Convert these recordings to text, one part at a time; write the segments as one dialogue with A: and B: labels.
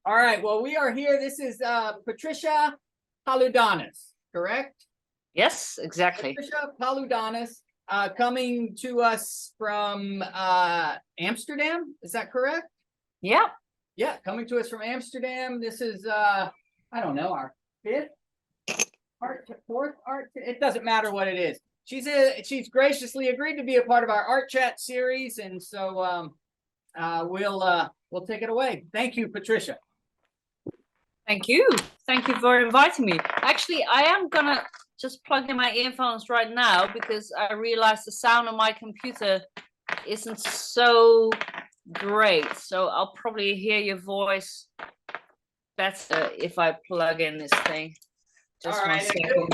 A: All right. Well, we are here. This is Patricia Paludanus, correct?
B: Yes, exactly.
A: Patricia Paludanus, coming to us from Amsterdam. Is that correct?
B: Yeah.
A: Yeah, coming to us from Amsterdam. This is I don't know, our fourth art. It doesn't matter what it is. She's graciously agreed to be a part of our art chat series, and so we'll take it away. Thank you, Patricia.
B: Thank you. Thank you for inviting me. Actually, I am gonna just plug in my earphones right now because I realized the sound on my computer isn't so great. So I'll probably hear your voice better if I plug in this thing. Just
A: all right,
B: 1 second.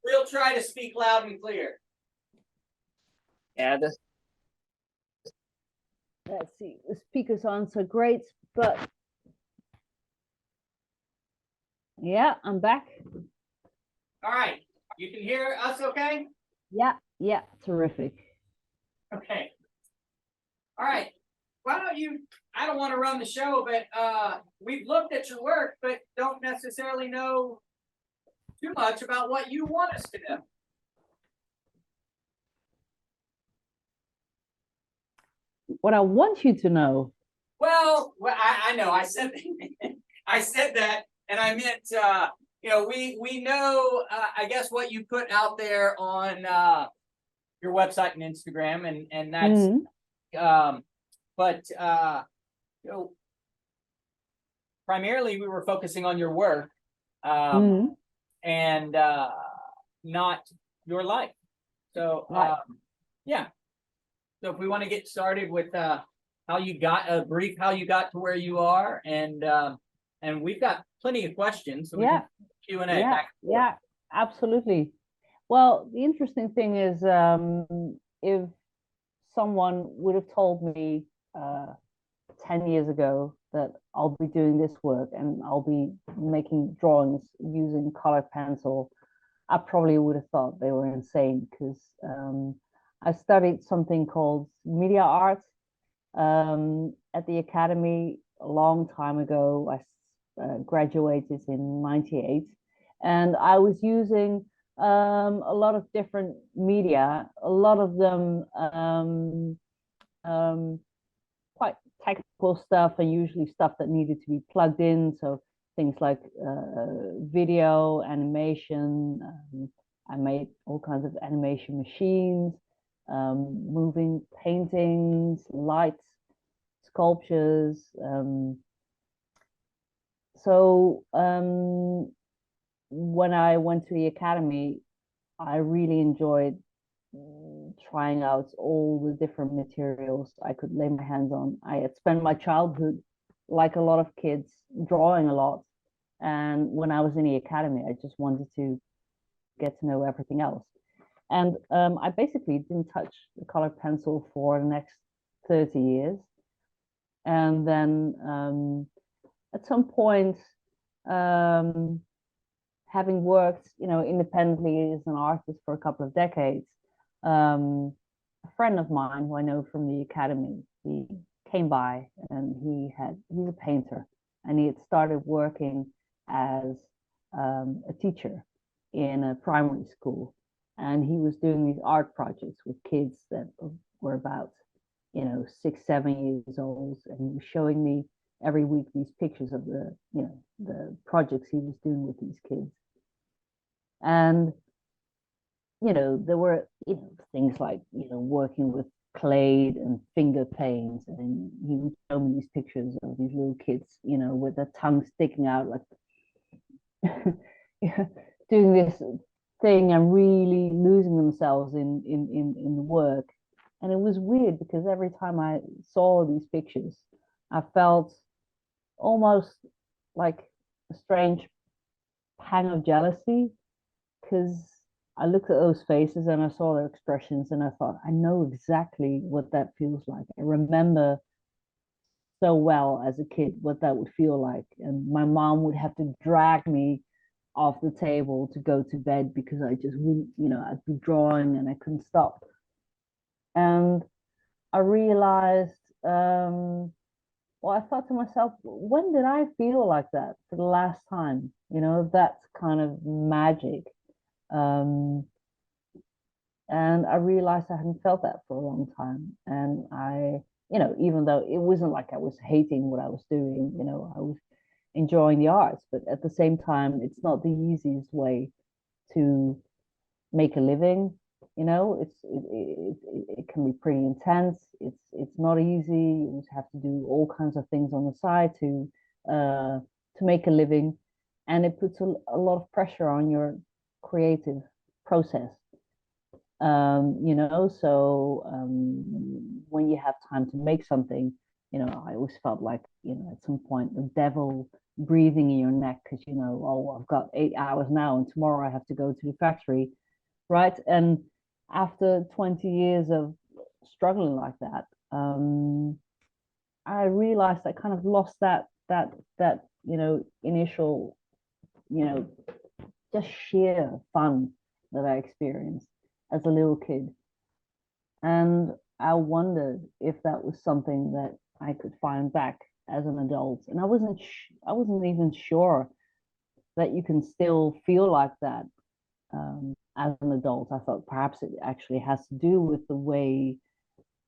A: We'll try to speak loud and clear.
B: Yeah, let's see. The speakers aren't so great, but yeah, I'm back.
A: All right, you can hear us okay?
B: Yeah, terrific.
A: Okay. All right. Why don't you, I don't want to run the show, but we've looked at your work, but don't necessarily know too much about what you want us to know.
B: What I want you to know.
A: Well, I know. I said I said that, and I meant we know I guess what you put out there on your website and Instagram, and that's but primarily we were focusing on your work and not your life. So yeah. So if we want to get started with how you got to where you are, and we've got plenty of questions. So we can Q&A.
B: Yeah, absolutely. Well, the interesting thing is, if someone would have told me 10 years ago that I'll be doing this work and I'll be making drawings using colored pencil, I probably would have thought they were insane, because I studied something called media art at the academy a long time ago. I graduated in '98, and I was using a lot of different media, a lot of them quite technical stuff, and usually stuff that needed to be plugged in. So things like video, animation. I made all kinds of animation machines, moving paintings, lights, sculptures. So when I went to the academy, I really enjoyed trying out all the different materials I could lay my hands on. I had spent my childhood, like a lot of kids, drawing a lot. And when I was in the academy, I just wanted to get to know everything else. And I basically didn't touch the colored pencil for the next 30 years. And then at some point, having worked, independently as an artist for a couple of decades, a friend of mine who I know from the academy, he came by, and he's a painter, and he had started working as a teacher in a primary school, and he was doing these art projects with kids that were about 6, 7 years old, and he was showing me every week these pictures of the projects he was doing with these kids. And there were things like working with clay and finger paints, and he would show me these pictures of these little kids with their tongue sticking out, like doing this thing and really losing themselves in the work. And it was weird, because every time I saw these pictures, I felt almost like a strange pang of jealousy, because I looked at those faces and I saw their expressions, and I thought, I know exactly what that feels like. I remember so well as a kid what that would feel like. And my mom would have to drag me off the table to go to bed, because I just wouldn't, I'd be drawing and I couldn't stop. And I realized well, I thought to myself, when did I feel like that for the last time? You know, that kind of magic. Um, and I realized I hadn't felt that for a long time. And I, you know, even though it wasn't like I was hating what I was doing, you know, I was enjoying the arts, but at the same time, it's not the easiest way to make a living. You know, it can be pretty intense. It's not easy. You have to do all kinds of things on the side to make a living, and it puts a lot of pressure on your creative process. You know, so when you have time to make something, you know, I always felt like, you know, at some point the devil breathing in your neck because, you know, oh, I've got 8 hours now and tomorrow I have to go to the factory, right? And after 20 years of struggling like that, I realized I kind of lost that you know, initial, you know, just sheer fun that I experienced as a little kid. And I wondered if that was something that I could find back as an adult. And I wasn't even sure that you can still feel like that as an adult. I thought perhaps it actually has to do with the way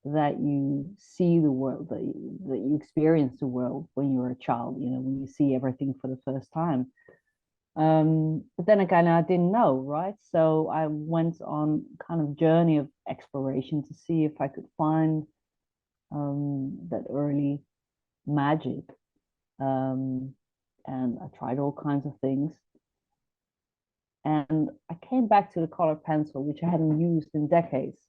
B: that you see the world, that you experience the world when you're a child, you know, when you see everything for the first time. But then again, I didn't know, right? So I went on kind of journey of exploration to see if I could find that early magic. Um, and I tried all kinds of things. And I came back to the colored pencil, which I hadn't used in decades.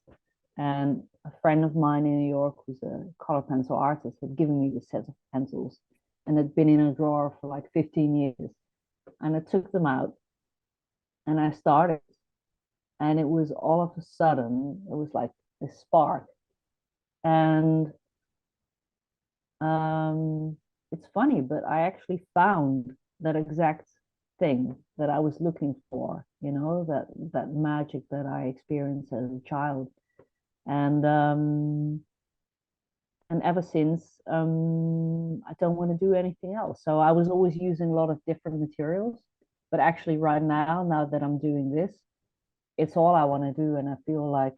B: And a friend of mine in New York, who's a color pencil artist, had given me this set of pencils and had been in a drawer for like 15 years. And I took them out and I started. And it was all of a sudden, it was like a spark. And um, it's funny, but I actually found that exact thing that I was looking for, you know, that magic that I experienced as a child. And ever since, I don't want to do anything else. So I was always using a lot of different materials, but actually right now, now that I'm doing this, it's all I want to do. And I feel like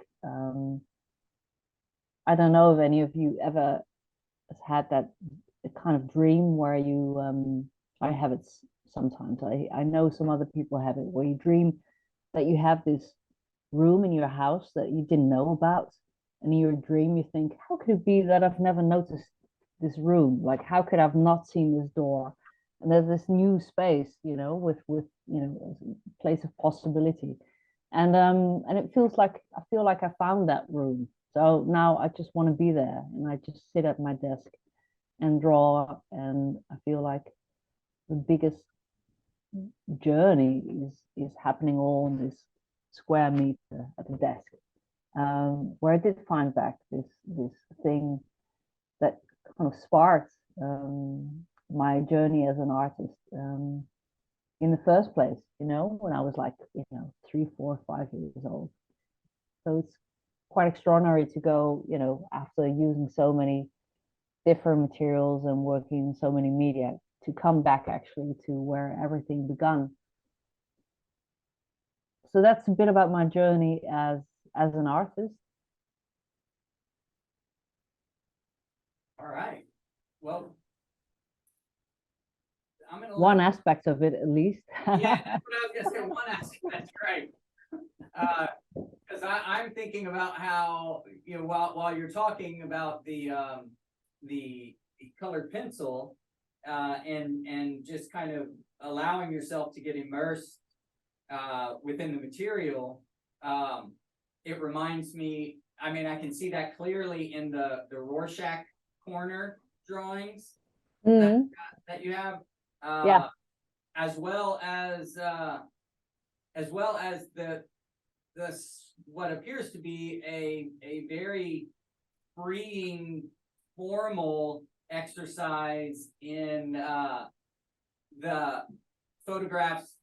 B: I don't know if any of you ever has had that kind of dream where you I have it sometimes. I know some other people have it where you dream that you have this room in your house that you didn't know about. And in your dream, you think, how could it be that I've never noticed this room? Like, how could I've not seen this door? And there's this new space, you know, with you know, a place of possibility. And it feels like I feel like I found that room. So now I just want to be there and I just sit at my desk and draw. And I feel like the biggest journey is happening all in this square meter at the desk, where I did find back this thing that kind of sparked my journey as an artist in the first place. You know, when I was like 3, 4, 5 years old. So it's quite extraordinary to go, you know, after using so many different materials and working in so many media, to come back actually to where everything began. So that's a bit about my journey as an artist.
A: All right. Well, I'm gonna
B: One aspect of it, at least.
A: Yeah, that's what I was gonna say. One aspect, that's right. Because I'm thinking about how, you know, while you're talking about the colored pencil, and just kind of allowing yourself to get immersed within the material, it reminds me. I mean, I can see that clearly in the Rorschach corner drawings
B: Mm,
A: that you have,
B: yeah,
A: as well as the what appears to be a very freeing formal exercise in the photographs,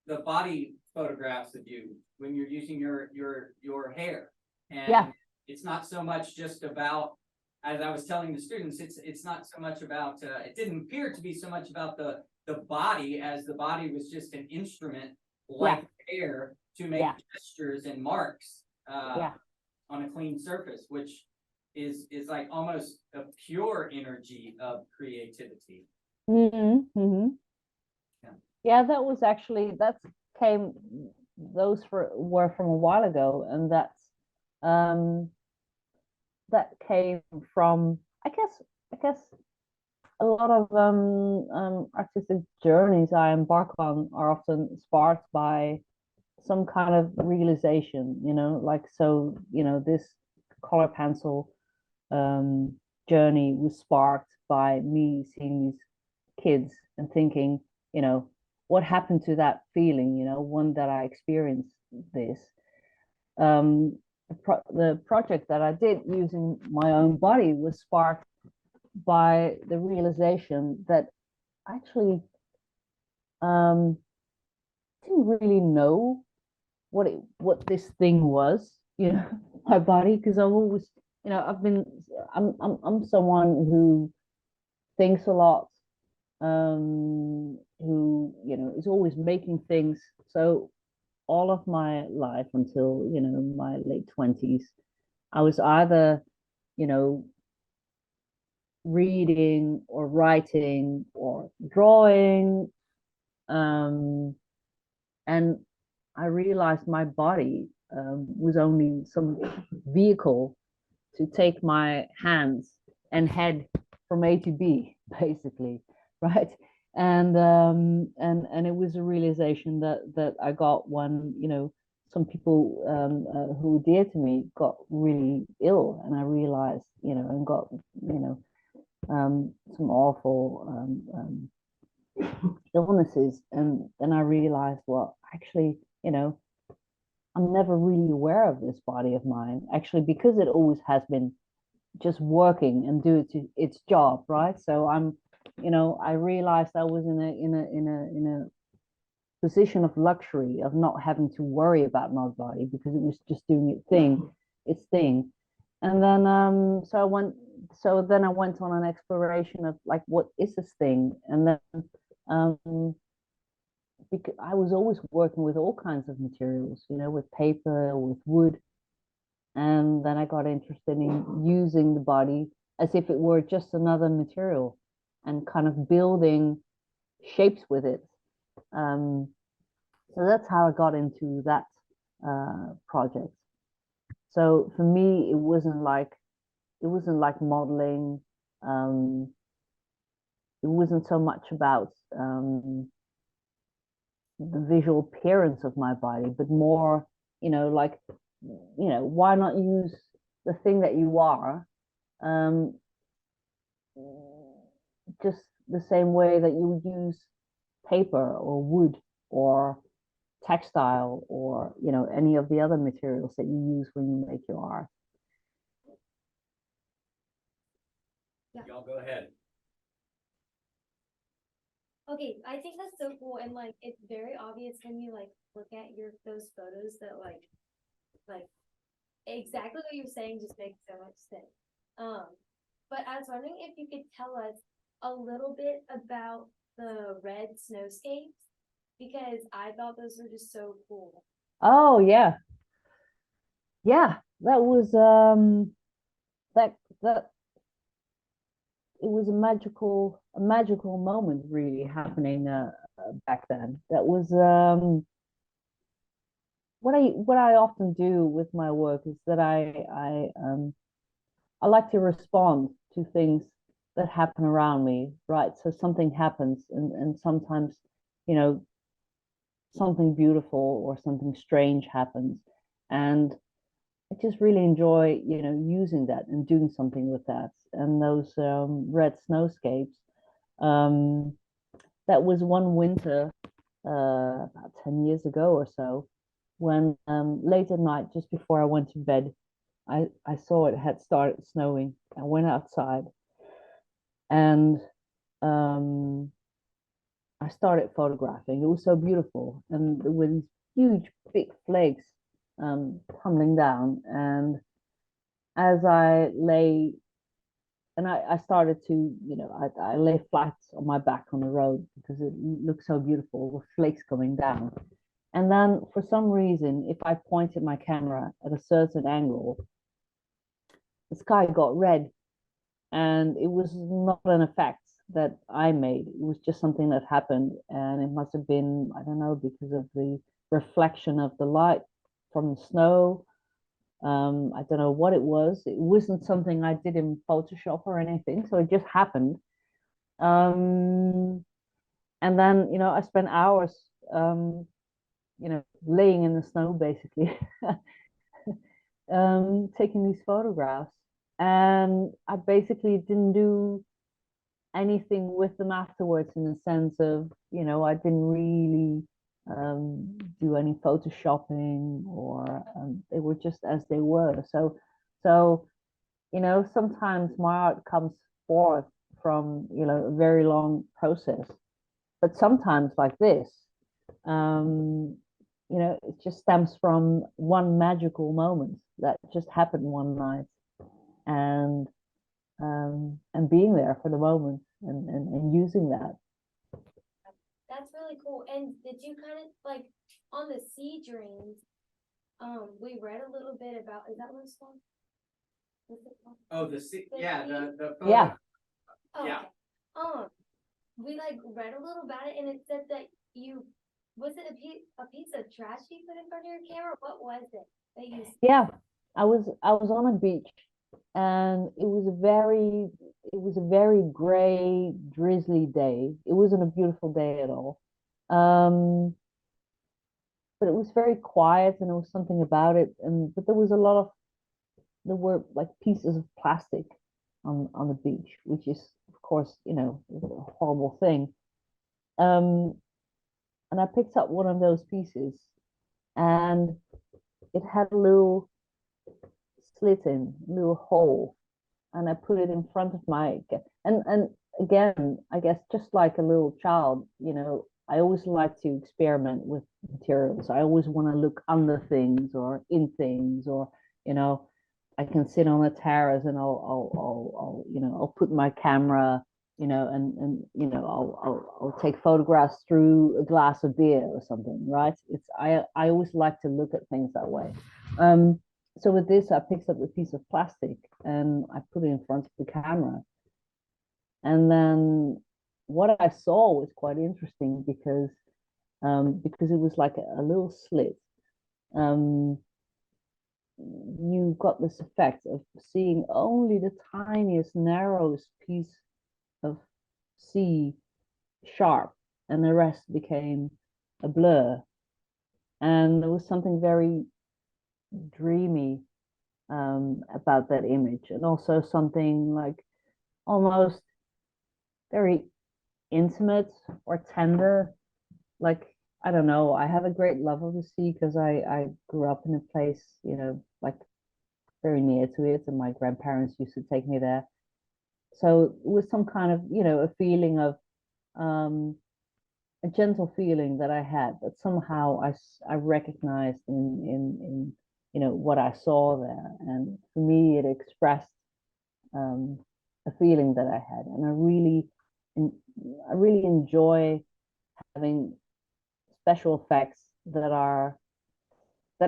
A: the body photographs of you when you're using your hair. And
B: yeah,
A: it's not so much just about as I was telling the students, it's not so much about, it didn't appear to be so much about the body, as the body was just an instrument like hair to make gestures and marks on a clean surface, which is like almost a pure energy of creativity.
B: Yeah, that was actually, came, were from a while ago, and that came from, I guess a lot of artistic journeys I embark on are often sparked by some kind of realization, like, so, this color pencil journey was sparked by me seeing these kids and thinking, what happened to that feeling, one that I experienced this. The project that I did using my own body was sparked by the realization that actually didn't really know what this thing was, my body, because I've always, I'm someone who thinks a lot, who, is always making things. So all of my life until, my late 20s, I was either, reading or writing or drawing. And I realized my body was only some vehicle to take my hands and head from A to B, basically, right? And it was a realization that I got when, some people who were dear to me got really ill, and I realized, and got, some awful illnesses, and then I realized, well, actually, I'm never really aware of this body of mine, actually, because it always has been just working and do its job, right? So I realized I was in a position of luxury of not having to worry about my body, because it was just doing its thing. And then I went on an exploration of, like, what is this thing? And then because I was always working with all kinds of materials, with paper, with wood. And then I got interested in using the body as if it were just another material, and kind of building shapes with it. So that's how I got into that project. So for me, it wasn't like modeling. It wasn't so much about the visual appearance of my body, but more, like, why not use the thing that you are, just the same way that you would use paper or wood or textile, or, any of the other materials that you use when you make your art.
A: Y'all go ahead.
C: Okay, I think that's so cool, and like it's very obvious when you like look at those photos that like exactly what you're saying just makes so much sense. But I was wondering if you could tell us a little bit about the red snowscapes, because I thought those were just so cool.
B: Oh yeah, that was that it was a magical moment really happening back then. That was what I often do with my work is that I like to respond to things that happen around me, right? So something happens, and sometimes, something beautiful or something strange happens, and I just really enjoy, using that and doing something with that. And those red snowscapes, that was one winter about 10 years ago or so, when late at night, just before I went to bed, I saw it had started snowing. I went outside, and I started photographing. It was so beautiful, and there were these huge big flakes tumbling down. And as I lay I started to, I lay flat on my back on the road because it looked so beautiful with flakes coming down. And then for some reason, if I pointed my camera at a certain angle, the sky got red, and it was not an effect that I made. It was just something that happened, and it must have been, I don't know, because of the reflection of the light from the snow. I don't know what it was. It wasn't something I did in Photoshop or anything, so it just happened. Um, and then, I spent hours, laying in the snow basically, taking these photographs. And I basically didn't do anything with them afterwards, in the sense of, I didn't really do any photoshopping, or they were just as they were. So sometimes my art comes forth from, a very long process, but sometimes like this, um, it just stems from one magical moment that just happened one night, and being there for the moment, and using that.
C: That's really cool. And did you kind of like on the sea dreams? We read a little bit about, is that one song?
A: Oh, yeah, the photo.
B: Yeah.
C: Oh,
A: Yeah.
C: okay. We like read a little about it, and it said that you, was it a piece of trash you put in front of your camera? What was it that you?
B: Yeah, I was on a beach, and it was a very gray, drizzly day. It wasn't a beautiful day at all. Um, but it was very quiet, and there was something about it, but there were like pieces of plastic on the beach, which is, of course, a horrible thing. Um, and I picked up one of those pieces, and it had a little slit in, a little hole, and I put it in front of and again, I guess just like a little child, I always like to experiment with materials. I always want to look under things or in things, or you know, I can sit on a terrace, and I'll put my camera, I'll take photographs through a glass of beer or something, right? I always like to look at things that way. Um, so with this, I picked up a piece of plastic, and I put it in front of the camera. And then what I saw was quite interesting, because it was like a little slit. Um, you got this effect of seeing only the tiniest, narrowest piece of sea sharp, and the rest became a blur. And there was something very dreamy about that image, and also something like almost very intimate or tender. Like, I don't know, I have a great love of the sea because I grew up in a place, like very near to it, and my grandparents used to take me there. So it was some kind of, a feeling of, um, a gentle feeling that I had, that somehow I recognized in what I saw there. And for me, it expressed um, a feeling that I had, and I really enjoy having special effects that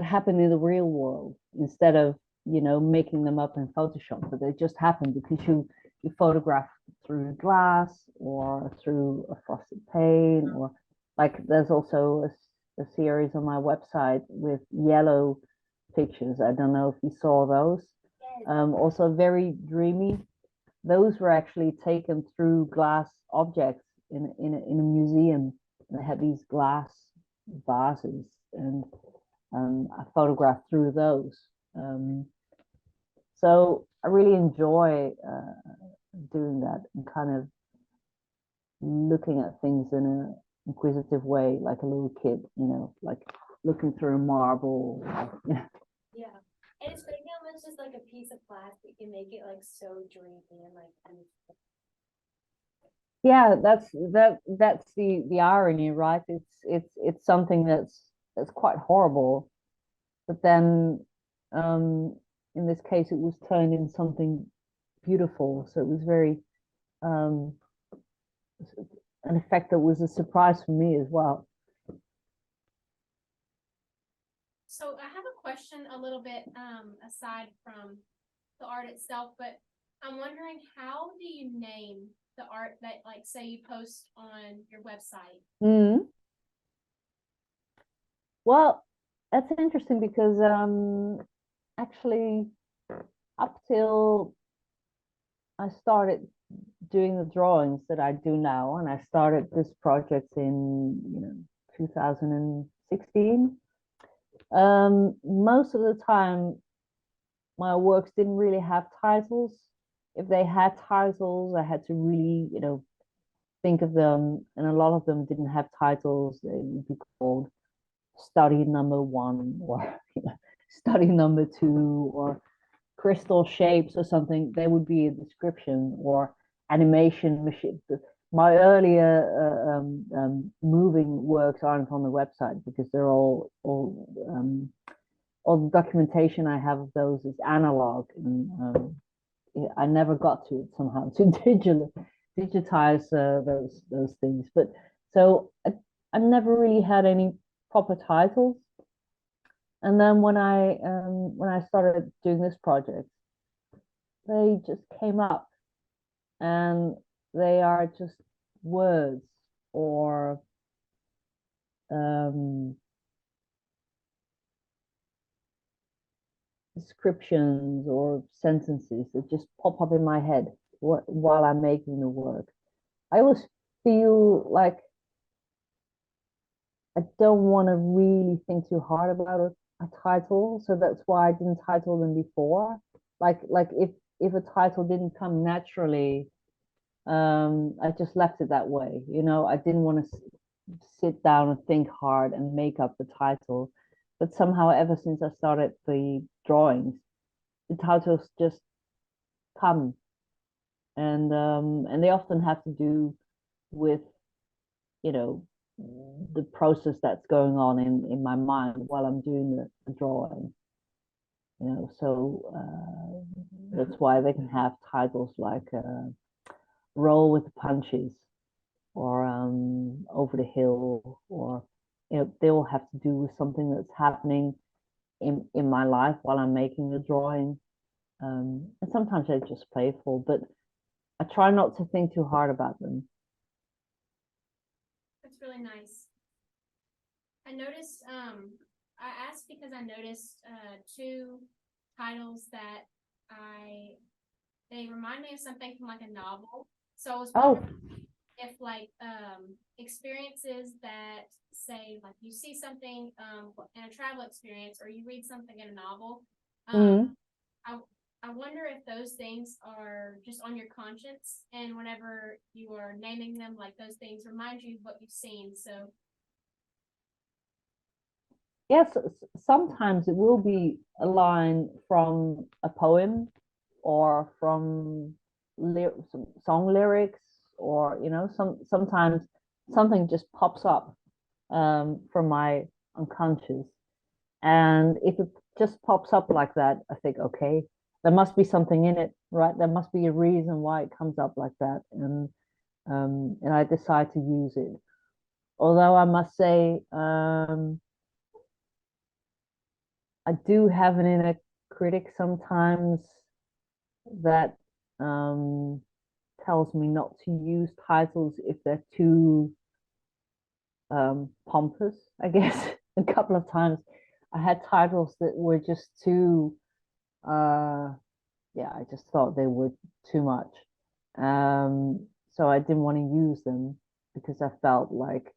B: happen in the real world, instead of making them up in Photoshop, but they just happen because you photograph through glass or through a frosted pane, or like there's also a series on my website with yellow pictures. I don't know if you saw those. Also very dreamy. Those were actually taken through glass objects in a museum. They had these glass vases, and I photographed through those. Um, so I really enjoy doing that, and kind of looking at things in an inquisitive way, like a little kid, like looking through a marble.
C: Yeah. And it's crazy how much just like a piece of plastic can make it like so dreamy and like
B: Yeah, that's the irony, right? It's something that's quite horrible, but then, um, in this case, it was turned into something beautiful. So it was very um, an effect that was a surprise for me as well.
D: So I have a question a little bit aside from the art itself, but I'm wondering, how do you name the art that, like, say you post on your website?
B: Mm. Well, that's interesting because actually up till I started doing the drawings that I do now, and I started this project in 2016. Most of the time, my works didn't really have titles. If they had titles, I had to really, think of them, and a lot of them didn't have titles. They would be called study number 1 or study number 2 or crystal shapes or something. They would be a description or animation machine. My earlier moving works aren't on the website because they're all the documentation I have of those is analog, and I never got to it somehow to digitize those things. But so I never really had any proper titles. And then when I started doing this project, they just came up, and they are just words or descriptions or sentences that just pop up in my head while I'm making the work. I always feel like I don't want to really think too hard about a title, so that's why I didn't title them before. Like if a title didn't come naturally, I just left it that way. I didn't want to sit down and think hard and make up the title. But somehow, ever since I started the drawings, the titles just come, and they often have to do with the process that's going on in my mind while I'm doing the drawing. So that's why they can have titles like Roll with the Punches or Over the Hill, or they all have to do with something that's happening in my life while I'm making the drawing. And sometimes they're just playful, but I try not to think too hard about them.
D: That's really nice. I noticed, I asked because I noticed two titles that they remind me of something from like a novel. So I was wondering if like experiences that, say, like you see something in a travel experience or you read something in a novel, I wonder if those things are just on your conscience, and whenever you are naming them, like those things remind you of what you've seen. So
B: yes, sometimes it will be a line from a poem or from some song lyrics, or sometimes something just pops up from my unconscious, and if it just pops up like that, I think, okay, there must be something in it, right? There must be a reason why it comes up like that, and I decide to use it. Although I must say, I do have an inner critic sometimes that tells me not to use titles if they're too pompous, I guess. A couple of times I had titles that were just too yeah, I just thought they were too much. So I didn't want to use them because I felt like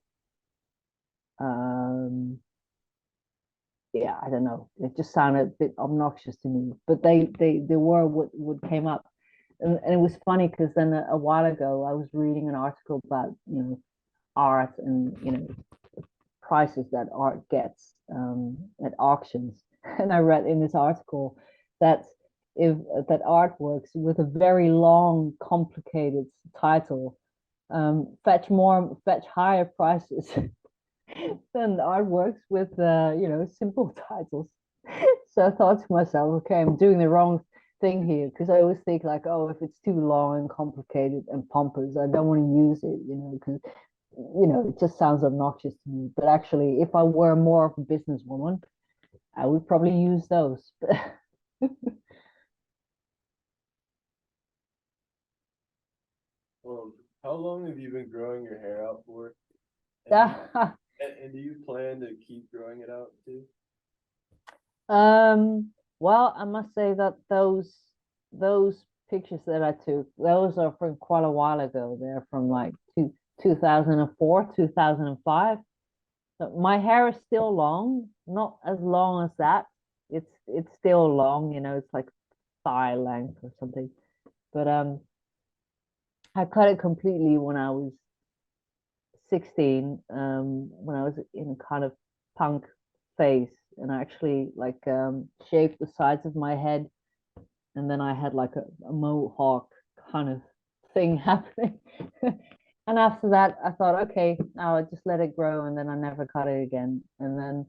B: yeah, I don't know, it just sounded a bit obnoxious to me, but they were what came up. And it was funny because then a while ago I was reading an article about art and prices that art gets at auctions, and I read in this article that if that artworks with a very long, complicated title fetch higher prices than artworks with simple titles. So I thought to myself, okay, I'm doing the thing here because I always think like, oh, if it's too long and complicated and pompous, I don't want to use it, because it just sounds obnoxious to me. But actually, if I were more of a businesswoman, I would probably use those.
E: How long have you been growing your hair out for?
B: Yeah.
E: And do you plan to keep growing it out too?
B: Well, I must say that those pictures that I took, those are from quite a while ago. They're from like 2004, 2005. So my hair is still long, not as long as that. It's still long, it's like thigh length or something. But I cut it completely when I was 16, when I was in a kind of punk phase, and I actually like shaved the sides of my head, and then I had like a mohawk kind of thing happening. And after that, I thought, okay, now I just let it grow, and then I never cut it again. And then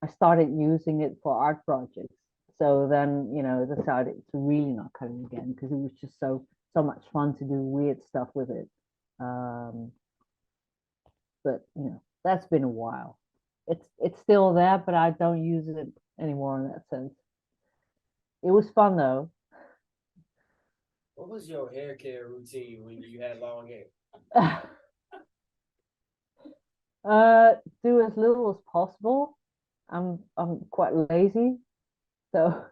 B: I started using it for art projects. So then, I decided to really not cut it again because it was just so much fun to do weird stuff with it. Um, but that's been a while. It's still there, but I don't use it anymore in that sense. It was fun though.
F: What was your hair care routine when you had long hair?
B: Do as little as possible. I'm quite lazy, so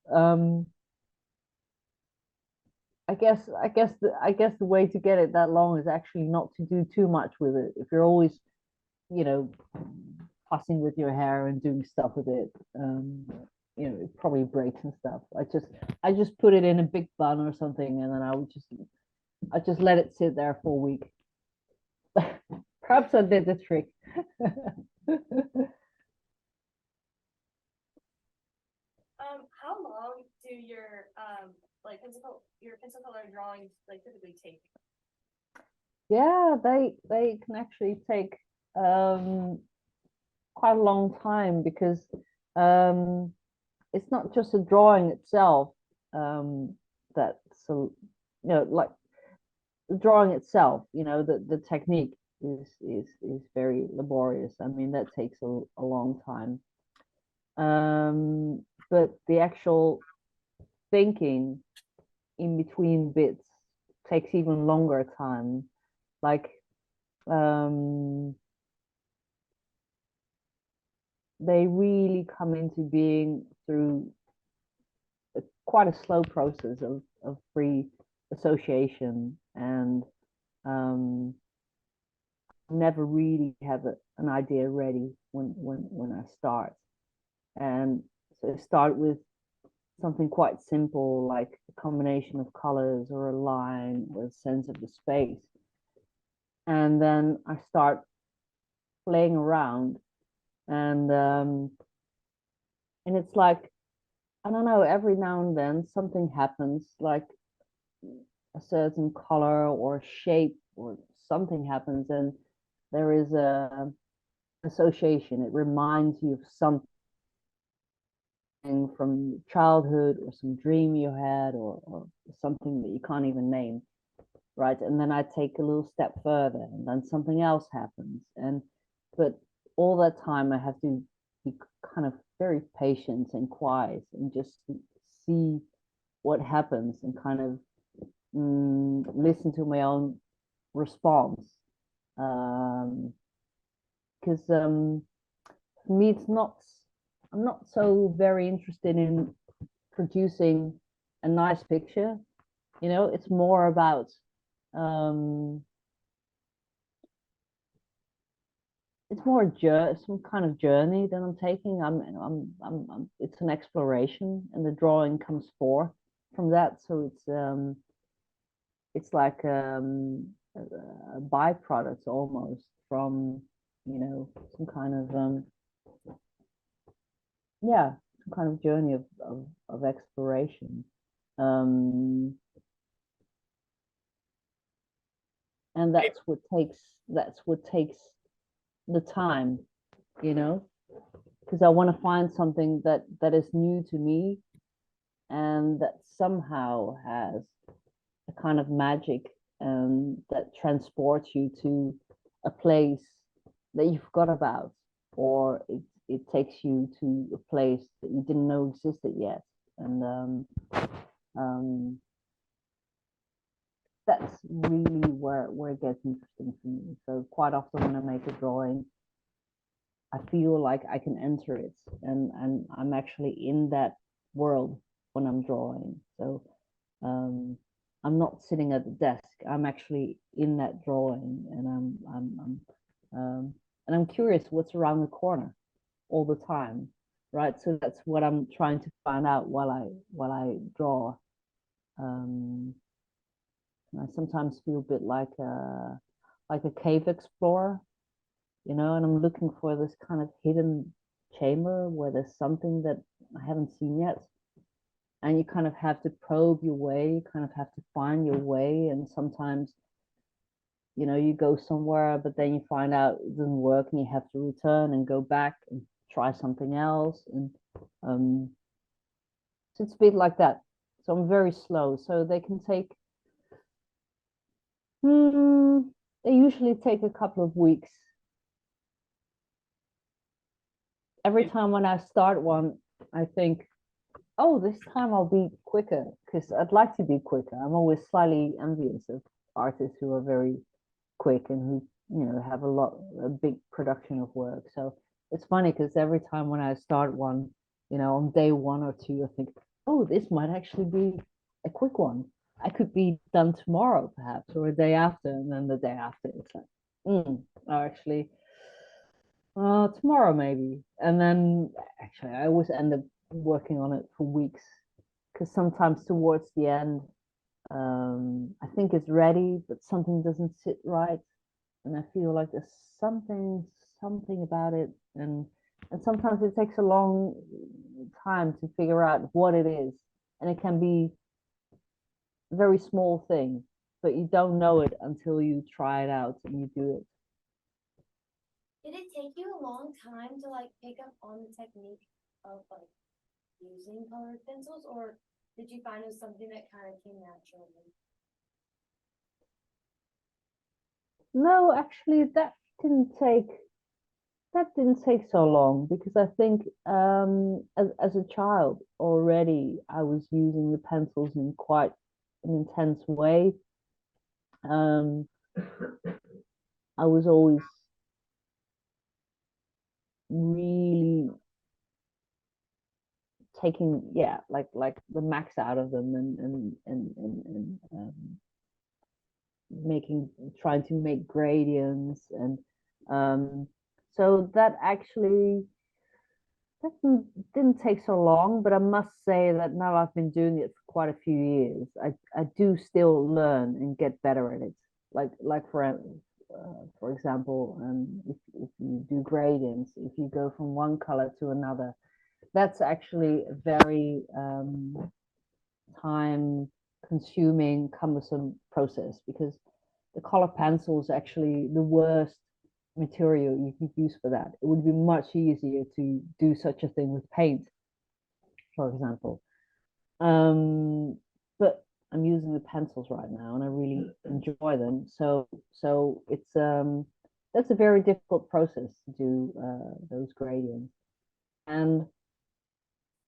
B: um I guess the way to get it that long is actually not to do too much with it. If you're always, you know, fussing with your hair and doing stuff with it, it probably breaks and stuff. I just put it in a big bun or something, and then I just let it sit there for a week. Perhaps I did the trick.
G: How long do your pencil color drawings typically take?
B: Yeah, they can actually take quite a long time because it's not just a drawing itself that's like the drawing itself, the technique is very laborious. I mean, that takes a long time. But the actual thinking in between bits takes even longer time. Like they really come into being through quite a slow process of free association, and never really have an idea ready when I start. And so start with something quite simple like a combination of colors or a line or a sense of the space, and then I start playing around, and it's like, I don't know, every now and then something happens, like a certain color or shape or something happens, and there is a association. It reminds you of something from childhood or some dream you had, or something that you can't even name, right? And then I take a little step further, and then something else happens, but all that time I have to be kind of very patient and quiet and just see what happens and kind of listen to my own response. Because for me, I'm not so very interested in producing a nice picture. It's more about it's more some kind of journey that I'm taking. It's an exploration, and the drawing comes forth from that. So it's like a byproduct almost from some kind of yeah, some kind of journey of exploration. And that's what takes the time, you know. because I want to find something that is new to me and that somehow has a kind of magic that transports you to a place that you forgot about, or it takes you to a place that you didn't know existed yet. And that's really where it gets interesting for me. So quite often when I make a drawing, I feel like I can enter it, and I'm actually in that world when I'm drawing. So I'm not sitting at the desk. I'm actually in that drawing, and I'm curious what's around the corner all the time, right? So that's what I'm trying to find out while I draw. I sometimes feel a bit like a cave explorer, you know, and I'm looking for this kind of hidden chamber where there's something that I haven't seen yet. And you kind of have to probe your way, you kind of have to find your way. And sometimes, you know, you go somewhere, but then you find out it doesn't work and you have to return and go back and try something else. And so it's a bit like that. So I'm very slow. So they can take, they usually take a couple of weeks. Every time when I start one, I think, oh, this time I'll be quicker, because I'd like to be quicker. I'm always slightly envious of artists who are very quick and who, you know, have a big production of work. So it's funny because every time when I start one, you know, on day 1 or 2, I think, oh, this might actually be a quick one. I could be done tomorrow perhaps, or a day after, and then the day after it's like, actually, tomorrow maybe. And then actually I always end up working on it for weeks, because sometimes towards the end, I think it's ready, but something doesn't sit right, and I feel like there's something about it, and sometimes it takes a long time to figure out what it is, and it can be a very small thing, but you don't know it until you try it out and you do it.
C: Did it take you a long time to like pick up on the technique of like using colored pencils, or did you find it was something that kind of came naturally?
B: No, actually, that didn't take so long, because I think as a child already I was using the pencils in quite an intense way. I was always really taking, like the max out of them, and trying to make gradients, and so that actually that didn't take so long. But I must say that now I've been doing it for quite a few years, I do still learn and get better at it. Like for example, if you do gradients, if you go from one color to another, that's actually a very time consuming, cumbersome process, because the color pencil is actually the worst material you could use for that. It would be much easier to do such a thing with paint, for example. But I'm using the pencils right now and I really enjoy them. So it's that's a very difficult process to do those gradients. And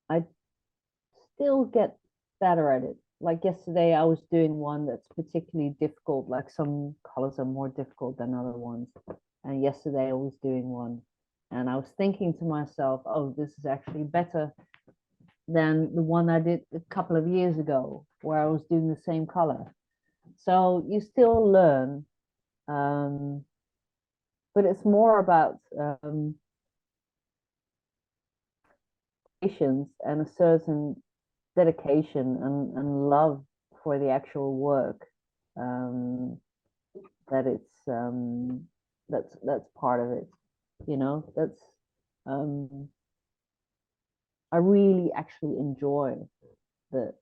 B: I still get better at it. Like yesterday, I was doing one that's particularly difficult. Like some colors are more difficult than other ones. And yesterday, I was doing one, and I was thinking to myself, "Oh, this is actually better than the one I did a couple of years ago, where I was doing the same color." So you still learn, but it's more about patience and a certain dedication and love for the actual work, that that's part of it, you know. That's I really actually enjoy the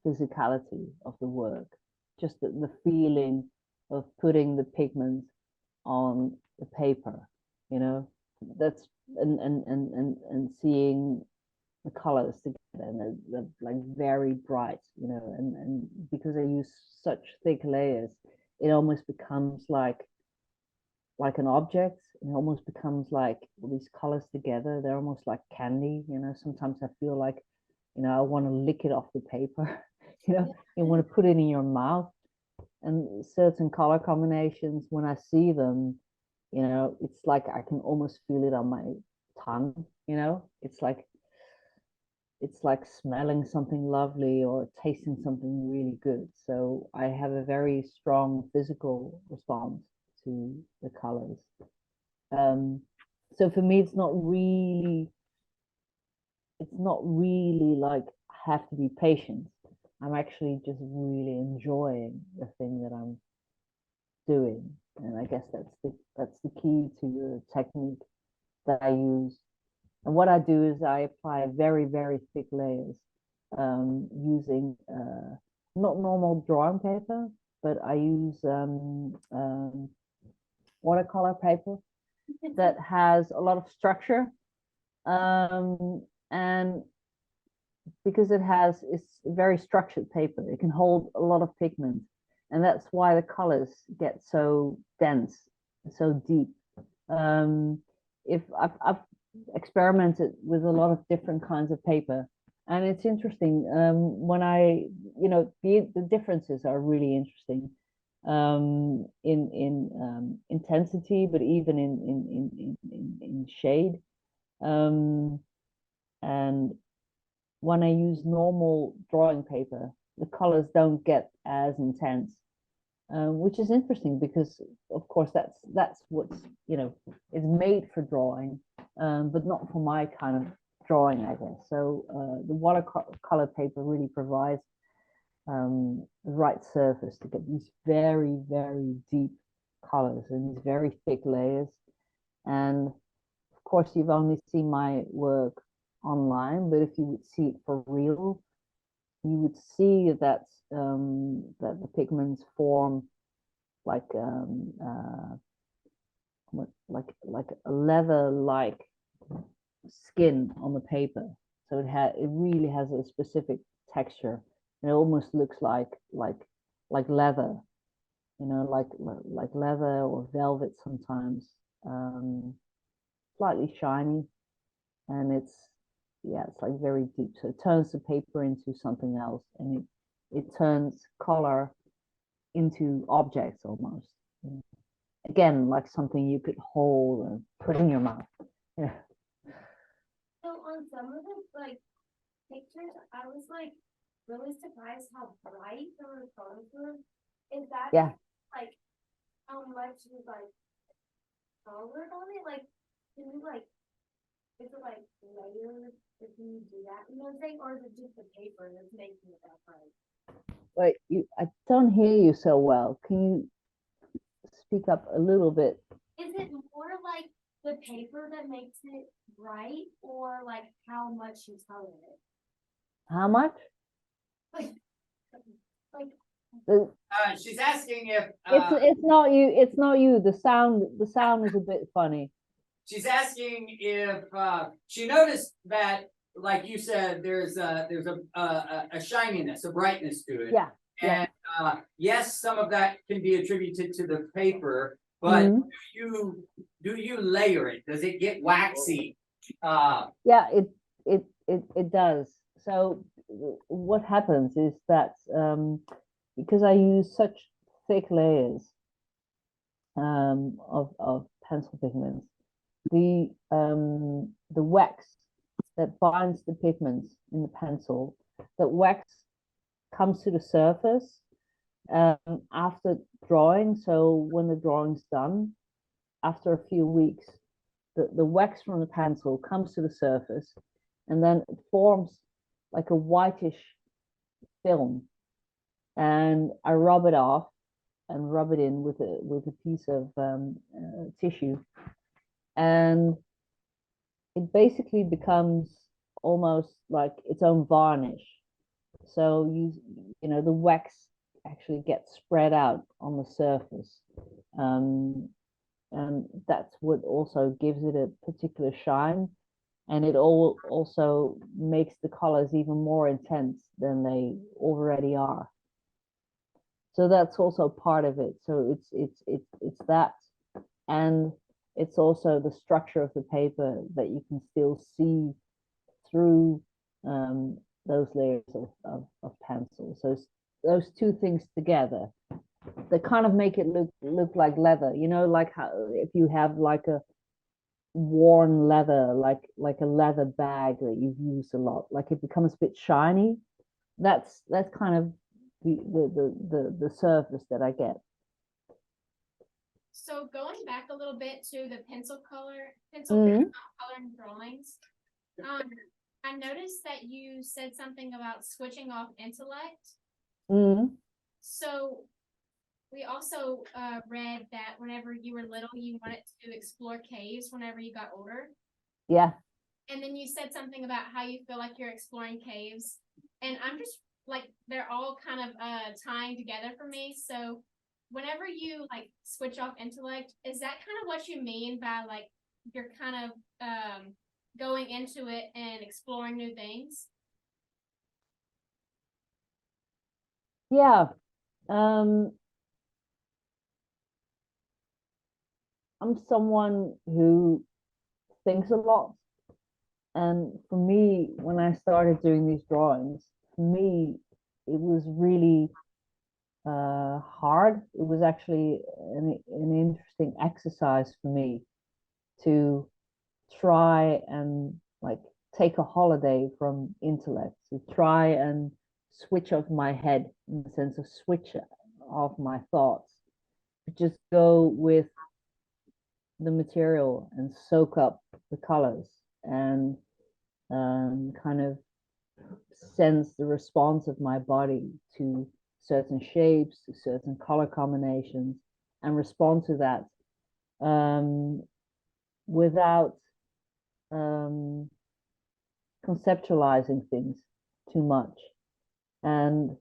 B: physicality of the work, just the feeling of putting the pigment on the paper, you know. that's and seeing the colors together, and they're like very bright, and because I use such thick layers, it almost becomes like an object. It almost becomes like all these colors together. They're almost like candy. Sometimes I feel like, I want to lick it off the paper. You want to put it in your mouth. And certain color combinations, when I see them, it's like I can almost feel it on my tongue. It's like smelling something lovely or tasting something really good. So I have a very strong physical response to the colors. So for me, it's not really like I have to be patient. I'm actually just really enjoying the thing that I'm doing. And I guess that's the key to the technique that I use. And what I do is I apply very, very thick layers using not normal drawing paper, but I use watercolor paper that has a lot of structure. And because it's very structured paper, it can hold a lot of pigment. And that's why the colors get so dense, so deep. If I've experimented with a lot of different kinds of paper, and it's interesting when the differences are really interesting in intensity, but even in shade. And when I use normal drawing paper, the colors don't get as intense, which is interesting because, of course, that's what's is made for drawing, but not for my kind of drawing, I guess. So the watercolor paper really provides the right surface to get these very, very deep colors and these very thick layers. And of course, you've only seen my work online, but if you would see it for real, you would see that the pigments form like a leather-like skin on the paper. So it really has a specific texture. And it almost looks like leather, like leather or velvet sometimes. Slightly shiny, and it's like very deep. So it turns the paper into something else, and it turns color into objects almost. Again, like something you could hold and put in your mouth. Yeah.
C: So on some of the pictures, I was really surprised how bright the colors were. Is that
B: Yeah.
C: How much was colored on it? Can you is it layered? Can you do that? Or is it just the paper that's making it that bright?
B: Wait, I don't hear you so well. Can you speak up a little bit?
C: Is it more like the paper that makes it bright, or how much you color it?
B: How much?
C: Like,
A: She's asking if
B: It's not you. It's not you. The sound is a bit funny.
A: she's asking if she noticed that, like you said, there's a shininess, a brightness to it.
B: Yeah.
A: And yes, some of that can be attributed to the paper, but do you layer it? Does it get waxy?
B: Yeah, it does. So what happens is that because I use such thick layers of pencil pigments, the wax that binds the pigments in the pencil, that wax comes to the surface after drawing. So when the drawing's done, after a few weeks, the wax from the pencil comes to the surface, and then it forms like a whitish film. And I rub it off and rub it in with a piece of tissue, and it basically becomes almost like its own varnish. So the wax actually gets spread out on the surface. and that's what also gives it a particular shine, and it all also makes the colors even more intense than they already are. So that's also part of it. So it's that, and it's also the structure of the paper that you can still see through those layers of pencil. So those two things together, they kind of make it look like leather, you know, like how if you have like a worn leather, like a leather bag that you've used a lot, like it becomes a bit shiny. That's kind of the surface that I get.
D: So going back a little bit to the
B: Mhm.
D: coloring drawings, I noticed that you said something about switching off intellect.
B: Mm,
D: So we also read that whenever you were little, you wanted to explore caves whenever you got older.
B: yeah.
D: And then you said something about how you feel like you're exploring caves. And I'm just like, they're all kind of tying together for me. So whenever you like switch off intellect, is that kind of what you mean by like you're kind of going into it and exploring new things?
B: Yeah. Um, I'm someone who thinks a lot. And for me, when I started doing these drawings, for me, it was really hard. It was actually an interesting exercise for me to try and like take a holiday from intellect, to try and switch off my head in the sense of switch off my thoughts, to just go with the material and soak up the colors and kind of sense the response of my body to certain shapes, to certain color combinations, and respond to that without um, conceptualizing things too much. And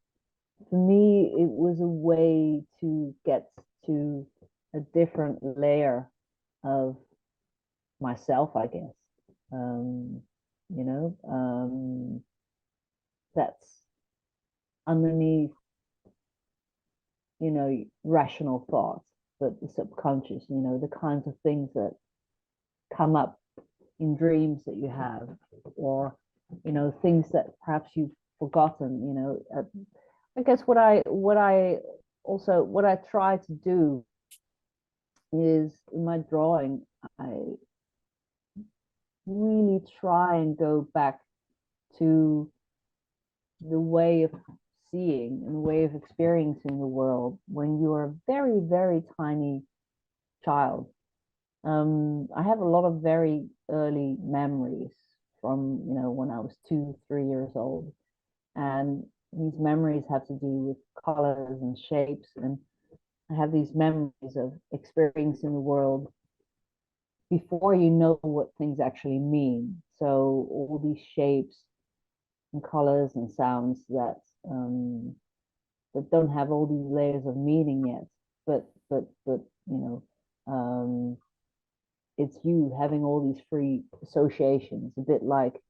B: for me, it was a way to get to a different layer of myself, I guess. Um, you know, that's underneath, rational thoughts, but the subconscious, the kinds of things that come up in dreams that you have, or, things that perhaps you've forgotten, I guess what I try to do is in my drawing, I really try and go back to the way of seeing and the way of experiencing the world when you're a very, very tiny child. I have a lot of very early memories from, when I was 2, 3 years old. And these memories have to do with colors and shapes. And I have these memories of experiencing the world before you know what things actually mean. So all these shapes and colors and sounds that don't have all these layers of meaning yet, but it's you having all these free associations, a bit like,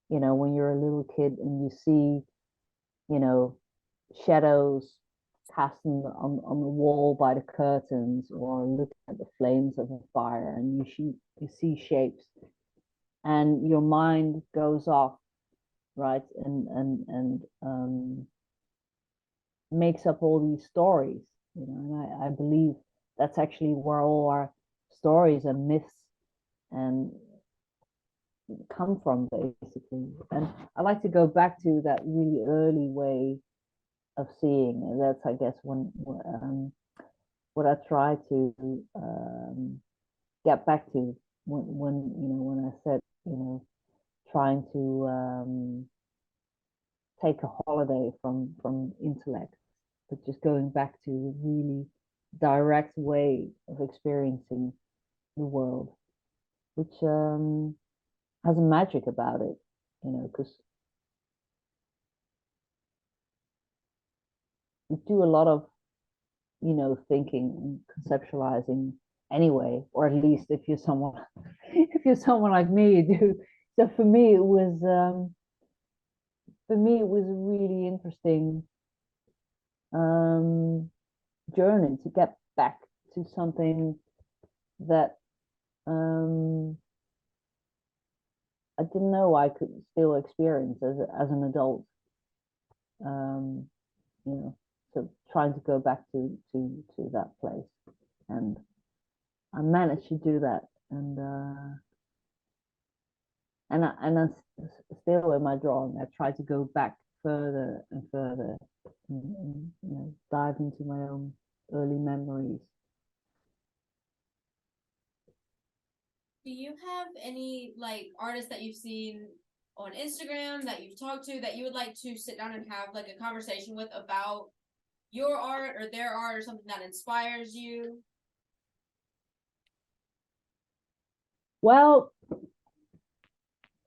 B: when you're a little kid and you see, you know, shadows cast on the wall by the curtains, or looking at the flames of a fire, and you see shapes, and your mind goes off, right, and makes up all these stories, and I believe that's actually where all our stories and myths and come from, basically. And I like to go back to that really early way of seeing, and that's, I guess, what I try to get back to when I said, trying to take a holiday from intellect, but just going back to a really direct way of experiencing the world, which has a magic about it, because we do a lot of, thinking and conceptualizing anyway, or at least if you're someone if you're someone like me, you do. So for me it was a really interesting journey to get back to something that I didn't know I could still experience as an adult. Um, you know, so trying to go back to that place, and I managed to do that, and still in my drawing, I try to go back further and further, and you know, dive into my own early memories.
H: Do you have any like artists that you've seen on Instagram that you've talked to that you would like to sit down and have like a conversation with about your art or their art or something that inspires you?
B: Well,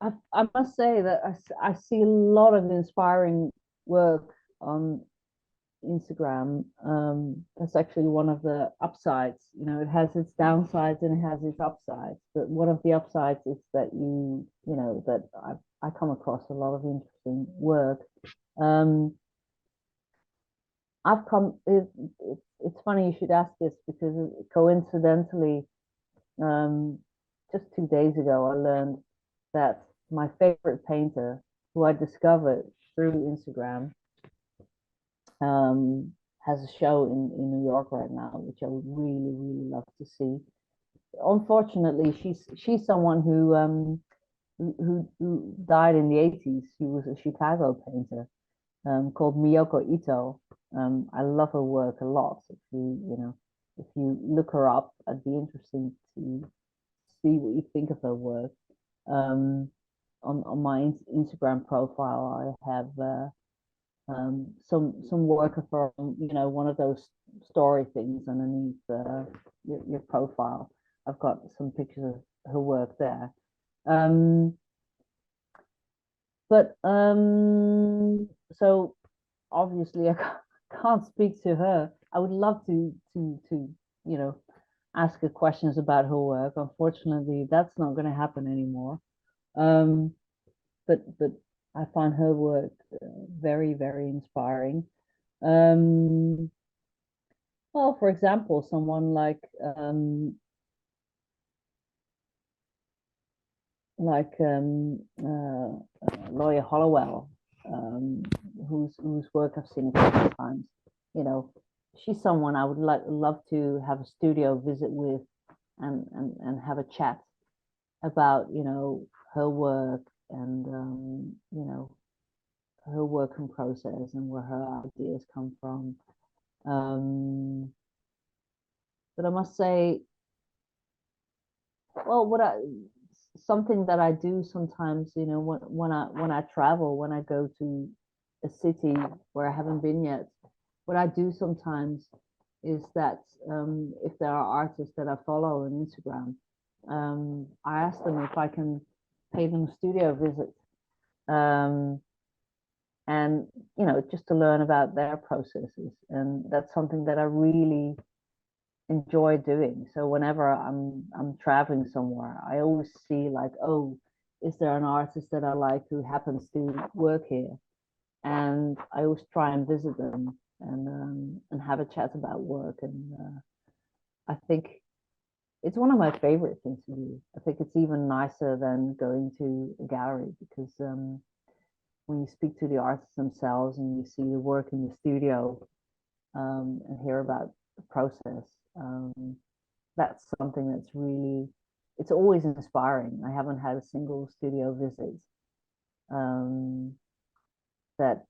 B: I must say that I see a lot of inspiring work on Instagram. That's actually one of the upsides. You know, it has its downsides and it has its upsides. But one of the upsides is that you know, that I come across a lot of interesting work. I've come. It's funny you should ask this because coincidentally, just 2 days ago, I learned that my favorite painter, who I discovered through Instagram, has a show in New York right now, which I would really, really love to see. Unfortunately, she's someone who died in the 80s. She was a Chicago painter called Miyoko Ito. I love her work a lot. If you look her up, I'd be interested to see what you think of her work. On my Instagram profile, I have some work from one of those story things underneath your profile. I've got some pictures of her work there. But so obviously I can't speak to her. I would love to ask her questions about her work. Unfortunately, that's not going to happen anymore. But I find her work very, very inspiring. Well, for example, someone like Lawyer Hollowell, whose work I've seen a couple of times. You know, she's someone I would love to have a studio visit with, and have a chat about her work and her work and process and where her ideas come from. But I must say, well, something that I do sometimes, when I travel, when I go to a city where I haven't been yet, what I do sometimes is that if there are artists that I follow on Instagram, I ask them if I can pay them a studio visit, and just to learn about their processes. And that's something that I really enjoy doing. So whenever I'm traveling somewhere, I always see like, oh, is there an artist that I like who happens to work here? And I always try and visit them and have a chat about work. And I think it's one of my favorite things to do. I think it's even nicer than going to a gallery because when you speak to the artists themselves and you see the work in the studio, and hear about the process, that's something that's really, it's always inspiring. I haven't had a single studio visit that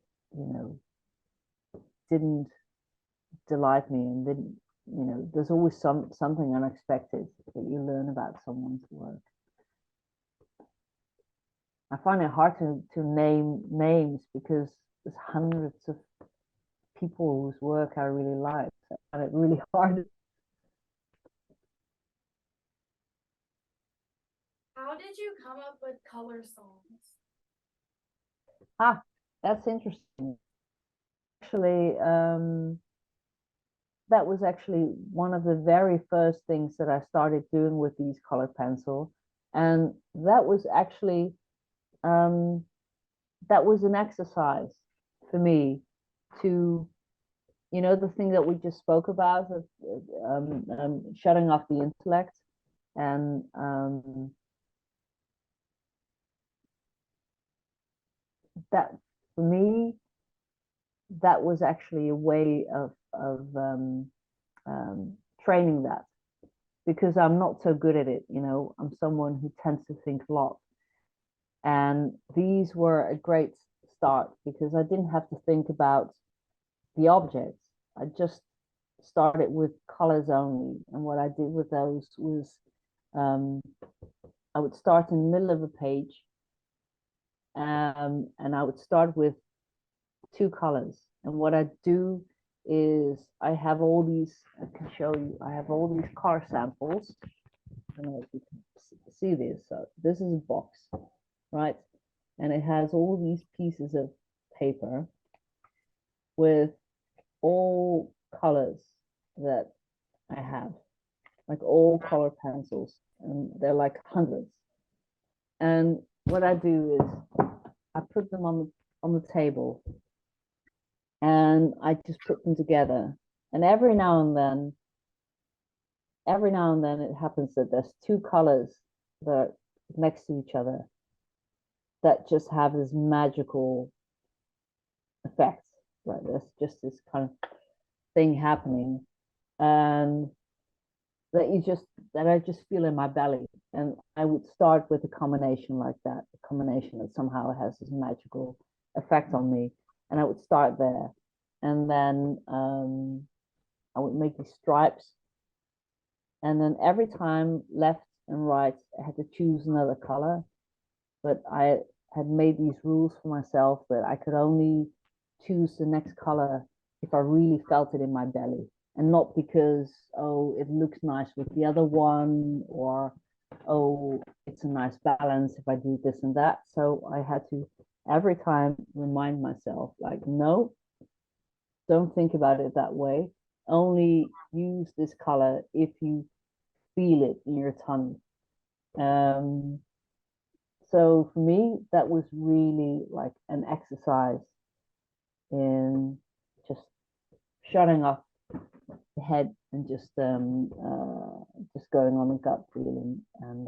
B: didn't delight me, and didn't, there's always something unexpected that you learn about someone's work. I find it hard to name names because there's hundreds of people whose work I really like. I find it really hard.
G: How did you come up with color songs?
B: That's interesting. Actually, that was actually one of the very first things that I started doing with these colored pencil. And that was actually, that was an exercise for me to, you know, the thing that we just spoke about, of, shutting off the intellect. And that, for me, that was actually a way of training that, because I'm not so good at it. You know, I'm someone who tends to think a lot. And these were a great start because I didn't have to think about the objects. I just started with colors only. And what I did with those was I would start in the middle of a page, and I would start with 2 colors. And what I do is I have all these, I can show you, I have all these color samples. I don't know if you can see this. So this is a box, right? And it has all these pieces of paper with all colors that I have, like all color pencils, and they're like hundreds. And what I do is I put them on the table, and I just put them together. And every now and then it happens that there's 2 colors that are next to each other that just have this magical effect. Right, there's just this kind of thing happening, and that I just feel in my belly. And I would start with a combination like that, a combination that somehow has this magical effect on me. And I would start there, and then I would make these stripes, and then every time left and right I had to choose another color. But I had made these rules for myself that I could only choose the next color if I really felt it in my belly, and not because, oh, it looks nice with the other one, or oh, it's a nice balance if I do this and that. So I had to every time remind myself, like, no, don't think about it that way. Only use this color if you feel it in your tongue. So for me, that was really like an exercise in just shutting off the head and just going on a gut feeling. And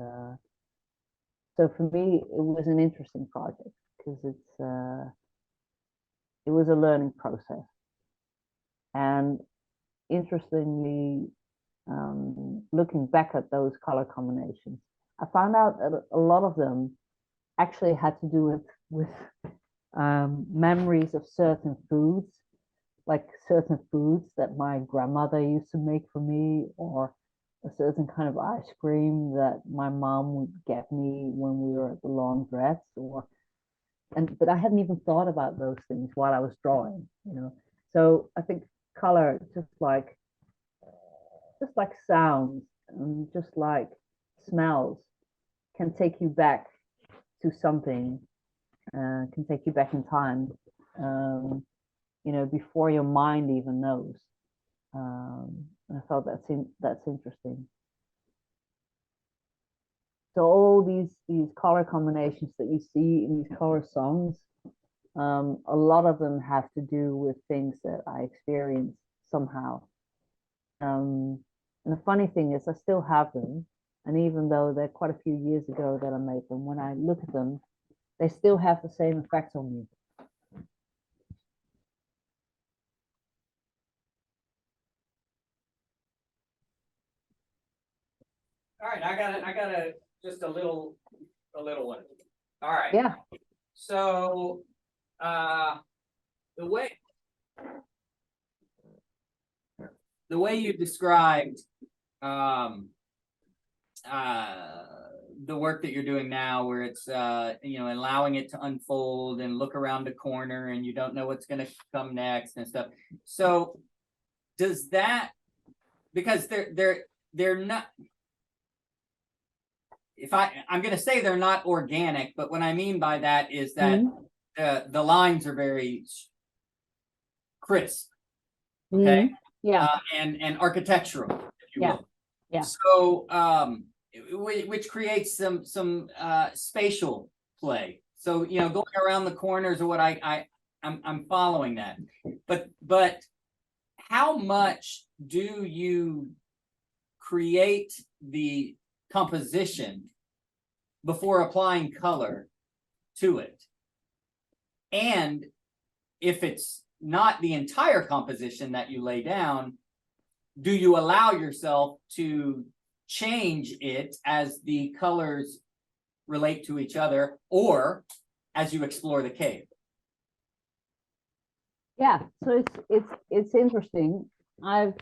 B: so for me, it was an interesting project because it was a learning process. And interestingly, looking back at those color combinations, I found out that a lot of them actually had to do with memories of certain foods, like certain foods that my grandmother used to make for me, or a certain kind of ice cream that my mom would get me when we were at the laundrette, but I hadn't even thought about those things while I was drawing, you know. So I think color, just like sounds and just like smells, can take you back to something, can take you back in time, you know, before your mind even knows. I thought that's interesting. So all these color combinations that you see in these color songs, a lot of them have to do with things that I experienced somehow. And the funny thing is, I still have them, and even though they're quite a few years ago that I made them, when I look at them, they still have the same effect on me.
A: All right, I got just a little one. All right.
B: Yeah.
A: So, the way you described, the work that you're doing now, where it's, you know, allowing it to unfold and look around the corner and you don't know what's going to come next and stuff. So does that, because they're not, I'm going to say they're not organic, but what I mean by that is that the lines are very crisp. Okay.
B: Yeah,
A: and architectural, if you
B: Yeah,
A: will.
B: yeah.
A: So, which creates some spatial play. So, going around the corners are what I'm following that. But how much do you create the composition before applying color to it? And if it's not the entire composition that you lay down, do you allow yourself to change it as the colors relate to each other, or as you explore the cave?
B: Yeah, so it's interesting. I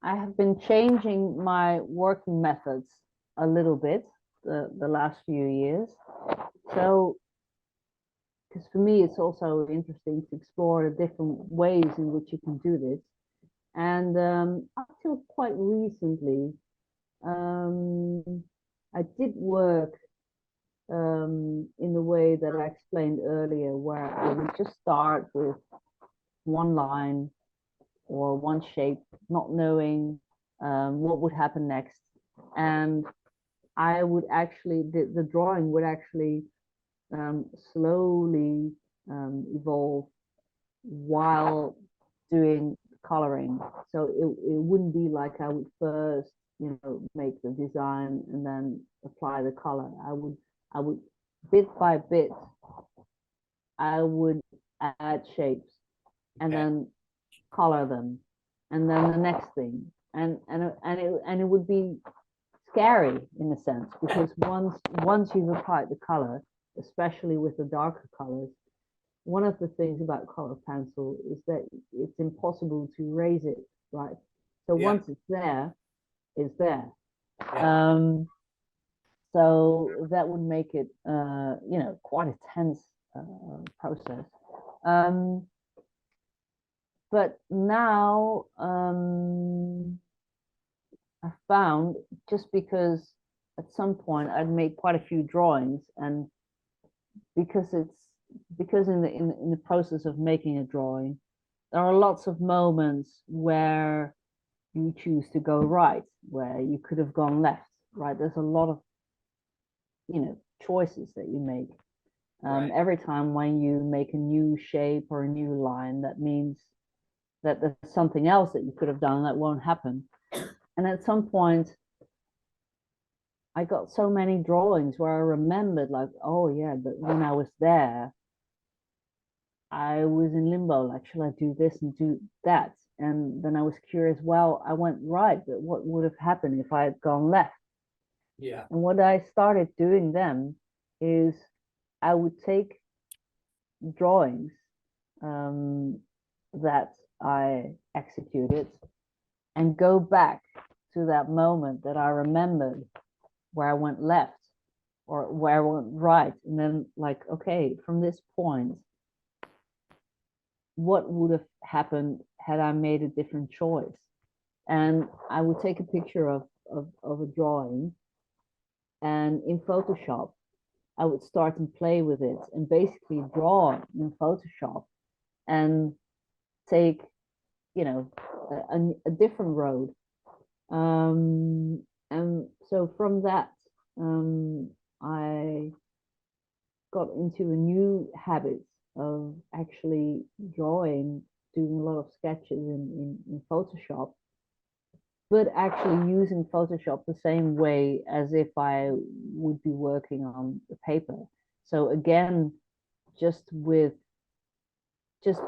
B: have been changing my working methods a little bit the last few years. So, because for me it's also interesting to explore the different ways in which you can do this. And up till quite recently, I did work in the way that I explained earlier, where I would just start with one line or one shape, not knowing what would happen next. And I would actually, the drawing would actually slowly evolve while doing coloring. So it wouldn't be like I would first, make the design and then apply the color. I would bit by bit, I would add shapes and
A: Okay.
B: then color them, and then the next thing, and it would be scary in a sense, because once you've applied the color, especially with the darker colors, one of the things about color pencil is that it's impossible to erase it, right? So
A: Yeah.
B: once it's there, it's there.
A: Yeah.
B: So that would make it, quite a tense process. But now I found, just because at some point I'd made quite a few drawings, and because in the process of making a drawing, there are lots of moments where you choose to go right, where you could have gone left, right? There's a lot of, choices that you make.
A: Right.
B: Every time when you make a new shape or a new line, that means that there's something else that you could have done that won't happen. And at some point, I got so many drawings where I remembered, like, oh yeah, but when I was there, I was in limbo, like, should I do this and do that? And then I was curious, well, I went right, but what would have happened if I had gone left?
A: Yeah.
B: And what I started doing then is I would take drawings that I executed and go back to that moment that I remembered, where I went left or where I went right. And then, like, okay, from this point, what would have happened had I made a different choice? And I would take a picture of a drawing, and in Photoshop, I would start and play with it and basically draw in Photoshop and take, a different road. And so from that, I got into a new habit of actually drawing, doing a lot of sketches in Photoshop, but actually using Photoshop the same way as if I would be working on the paper. So again, just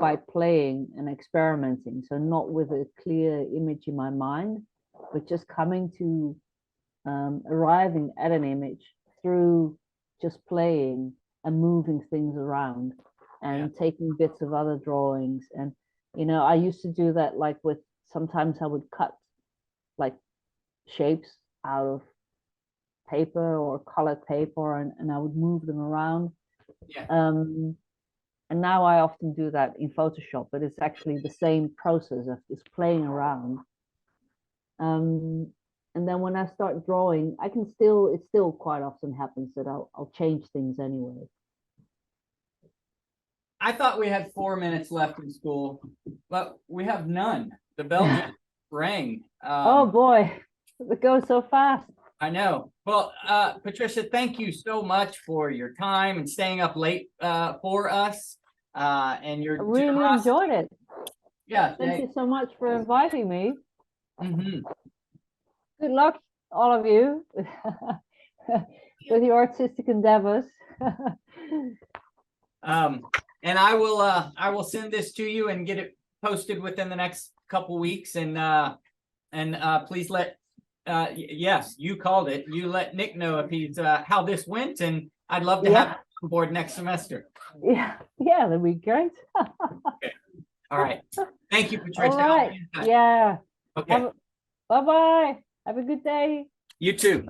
B: by playing and experimenting. So not with a clear image in my mind, but just coming to arriving at an image through just playing and moving things around and taking bits of other drawings. And, I used to do that, like, with, sometimes I would cut like shapes out of paper or colored paper, and I would move them around.
A: Yeah.
B: And now I often do that in Photoshop, but it's actually the same process of just playing around. And then when I start drawing, it still quite often happens that I'll change things anyway.
A: I thought we had 4 minutes left in school, but we have none. The bell just rang.
B: Oh boy, it goes so fast.
A: I know. Well, Patricia, thank you so much for your time and staying up late for us. And
B: I
A: your
B: really
A: generosity.
B: enjoyed it.
A: Yeah.
B: Thank you so much for inviting me.
A: Mhm.
B: Good luck, all of you, with your artistic endeavors.
A: And I will send this to you and get it posted within the next couple weeks. And please let yes, you called it. You let Nick know if he's how this went, and I'd love to have
B: Yeah.
A: him on board next semester.
B: Yeah, that'd be great.
A: All right. Thank you,
B: All
A: Patricia. I'll
B: right.
A: be in touch.
B: Yeah.
A: Okay.
B: Bye-bye. Have a good day.
A: You too.